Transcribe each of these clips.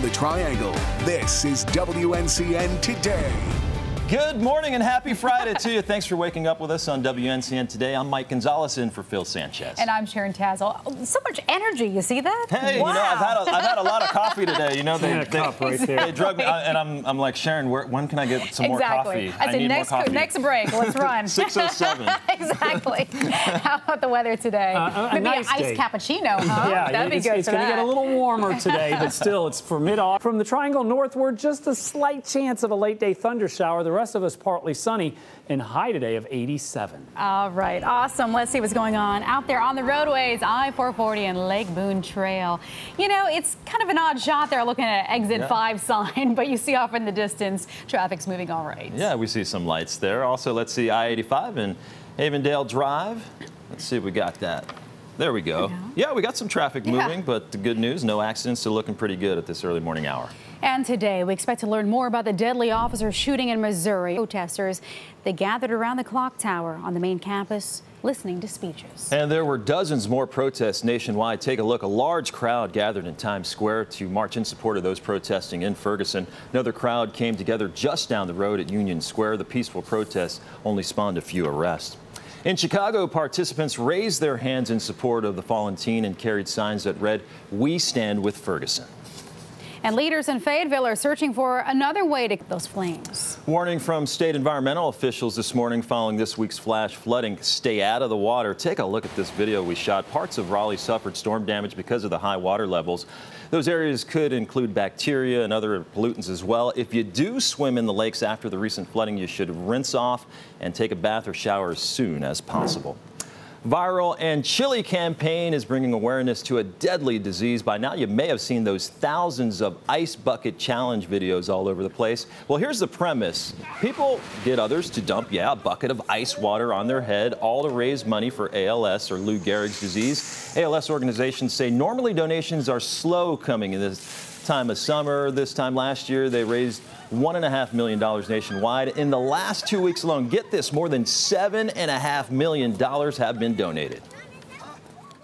the Triangle. This is WNCN Today. Good morning and happy Friday to you. Thanks for waking up with us on WNCN Today. I'm Mike Gonzalez in for Phil Sanchez. And I'm Sharon Tazzle. So much energy, you see that? Hey, wow. You know, I've had a lot of coffee today. You know, they drug me, and I'm like, Sharon, when can I get some more coffee? I said, need more coffee. Next break, let's run. 6:07. Exactly. How about the weather today? Maybe nice an iced cappuccino, huh? Yeah, that'd be good. It's going to get a little warmer today, but still, it's for mid-August. From the Triangle northward, just a slight chance of a late-day thunder shower. The rest of us partly sunny and high today of 87. All right, awesome. Let's see what's going on out there on the roadways, I-440 and Lake Boone Trail. You know, it's kind of an odd shot there looking at exit 5 sign, but you see off in the distance, traffic's moving all right. Yeah, we see some lights there. Also, let's see I-85 and Avondale Drive. Let's see if we got that. There we go. Yeah, we got some traffic moving, but the good news, no accidents, so looking pretty good at this early morning hour. And today, we expect to learn more about the deadly officer shooting in Missouri. Protesters, they gathered around the clock tower on the main campus, listening to speeches. And there were dozens more protests nationwide. Take a look. A large crowd gathered in Times Square to march in support of those protesting in Ferguson. Another crowd came together just down the road at Union Square. The peaceful protests only spawned a few arrests. In Chicago, participants raised their hands in support of the fallen teen and carried signs that read, "We stand with Ferguson." And leaders in Fayetteville are searching for another way to get those flames. Warning from state environmental officials this morning following this week's flash flooding. Stay out of the water. Take a look at this video we shot. Parts of Raleigh suffered storm damage because of the high water levels. Those areas could include bacteria and other pollutants as well. If you do swim in the lakes after the recent flooding, you should rinse off and take a bath or shower as soon as possible. Viral and Chili campaign is bringing awareness to a deadly disease. By now, you may have seen those thousands of ice bucket challenge videos all over the place. Well, here's the premise. People get others to dump, a bucket of ice water on their head, all to raise money for ALS or Lou Gehrig's disease. ALS organizations say normally donations are slow coming in this time of summer. This time last year, they raised $1.5 million nationwide. In the last 2 weeks alone, get this, more than $7.5 million have been donated.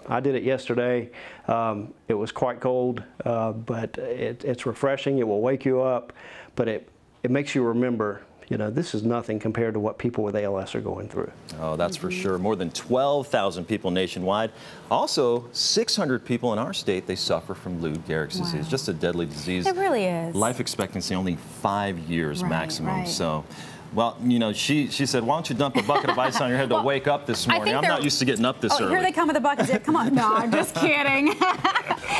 I did it yesterday. It was quite cold, but it's refreshing. It will wake you up, but it makes you remember, you know, this is nothing compared to what people with ALS are going through. Oh, that's for sure. More than 12,000 people nationwide. Also, 600 people in our state, they suffer from Lou Gehrig's disease. Just a deadly disease. It really is. Life expectancy only 5 years maximum. So, well, you know, she said, why don't you dump a bucket of ice on your head to wake up this morning? I'm not used to getting up this early. Here they come with the buckets. Come on. No, I'm just kidding.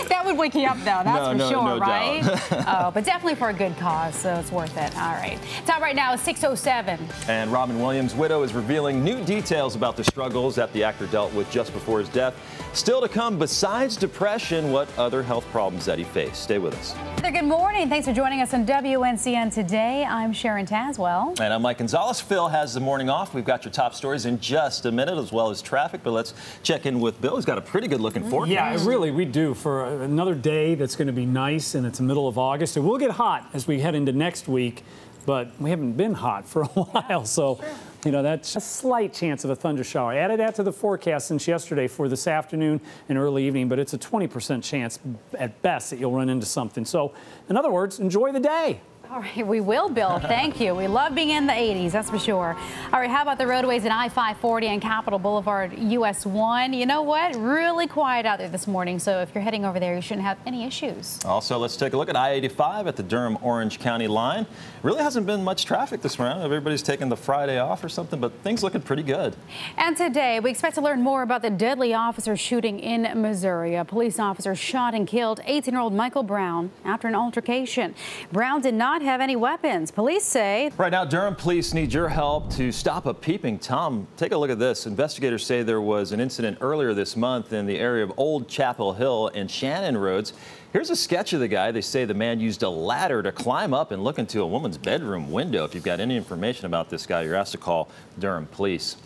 That would wake you up, though. That's for sure, right? Oh, but definitely for a good cause, so it's worth it. All right. Time right now is 6:07. And Robin Williams' widow is revealing new details about the struggles that the actor dealt with just before his death. Still to come, besides depression, what other health problems that he faced. Stay with us. Good morning. Thanks for joining us on WNCN Today. I'm Sharon Tazzwell. And I'm Mike Gonzalez. Phil has the morning off. We've got your top stories in just a minute, as well as traffic. But let's check in with Bill. He's got a pretty good looking forecast. Yeah, really, we do. For another day that's going to be nice, and it's the middle of August. It will get hot as we head into next week, but we haven't been hot for a while. So, you know, that's a slight chance of a thunder shower. Added that to the forecast since yesterday for this afternoon and early evening, but it's a 20% chance at best that you'll run into something. So, in other words, enjoy the day. All right, we will, Bill. Thank you. We love being in the 80s, that's for sure. All right, how about the roadways in I-540 and Capitol Boulevard, US 1? You know what? Really quiet out there this morning, so if you're heading over there, you shouldn't have any issues. Also, let's take a look at I-85 at the Durham-Orange County line. Really hasn't been much traffic this morning. Everybody's taking the Friday off or something, but things looking pretty good. And today, we expect to learn more about the deadly officer shooting in Missouri. A police officer shot and killed 18-year-old Michael Brown after an altercation. Brown did not have any weapons. Police say. Right now, Durham police need your help to stop a peeping Tom. Take a look at this. Investigators say there was an incident earlier this month in the area of Old Chapel Hill and Shannon Roads. Here's a sketch of the guy. They say the man used a ladder to climb up and look into a woman's bedroom window. If you've got any information about this guy, you're asked to call Durham police.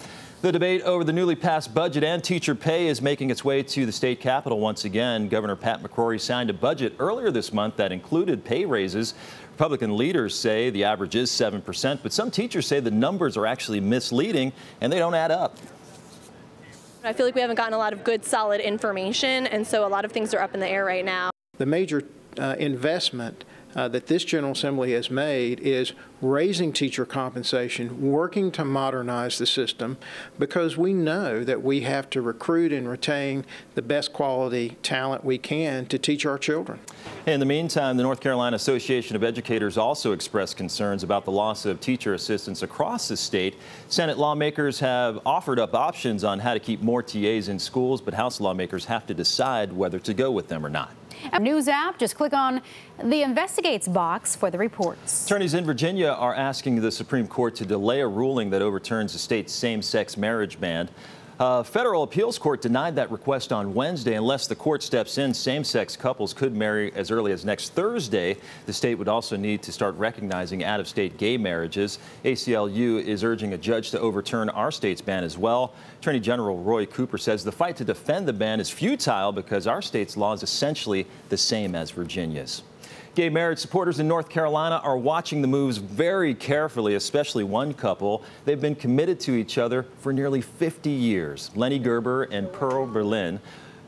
The debate over the newly passed budget and teacher pay is making its way to the state capitol once again. Governor Pat McCrory signed a budget earlier this month that included pay raises. Republican leaders say the average is 7%, but some teachers say the numbers are actually misleading and they don't add up. I feel like we haven't gotten a lot of good, solid information, and so a lot of things are up in the air right now. The major investment that this General Assembly has made is raising teacher compensation, working to modernize the system, because we know that we have to recruit and retain the best quality talent we can to teach our children. In the meantime, the North Carolina Association of Educators also expressed concerns about the loss of teacher assistants across the state. Senate lawmakers have offered up options on how to keep more TAs in schools, but House lawmakers have to decide whether to go with them or not. Our news app, just click on the Investigates box for the reports. Attorneys in Virginia are asking the Supreme Court to delay a ruling that overturns the state's same-sex marriage ban. A federal appeals court denied that request on Wednesday. Unless the court steps in, same-sex couples could marry as early as next Thursday. The state would also need to start recognizing out-of-state gay marriages. ACLU is urging a judge to overturn our state's ban as well. Attorney General Roy Cooper says the fight to defend the ban is futile because our state's law is essentially the same as Virginia's. Gay marriage supporters in North Carolina are watching the moves very carefully, especially one couple. They've been committed to each other for nearly 50 years, Lenny Gerber and Pearl Berlin.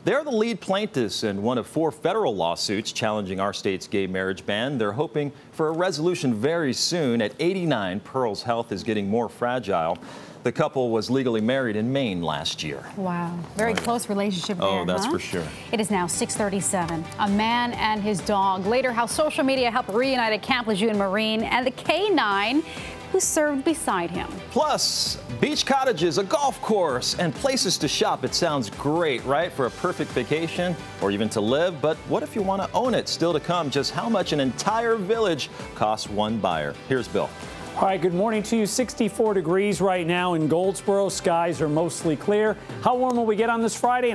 They're the lead plaintiffs in one of 4 federal lawsuits challenging our state's gay marriage ban. They're hoping for a resolution very soon. At 89, Pearl's health is getting more fragile. The couple was legally married in Maine last year. Wow. Very close relationship there, Oh, that's for sure. It is now 6:37. A man and his dog. Later, how social media helped reunite a Camp Lejeune Marine and the K9 who served beside him. Plus, beach cottages, a golf course, and places to shop. It sounds great, right? For a perfect vacation or even to live. But what if you want to own it? Still to come, just how much an entire village costs one buyer. Here's Bill. All right, good morning to you. 64 degrees right now in Goldsboro. Skies are mostly clear. How warm will we get on this Friday?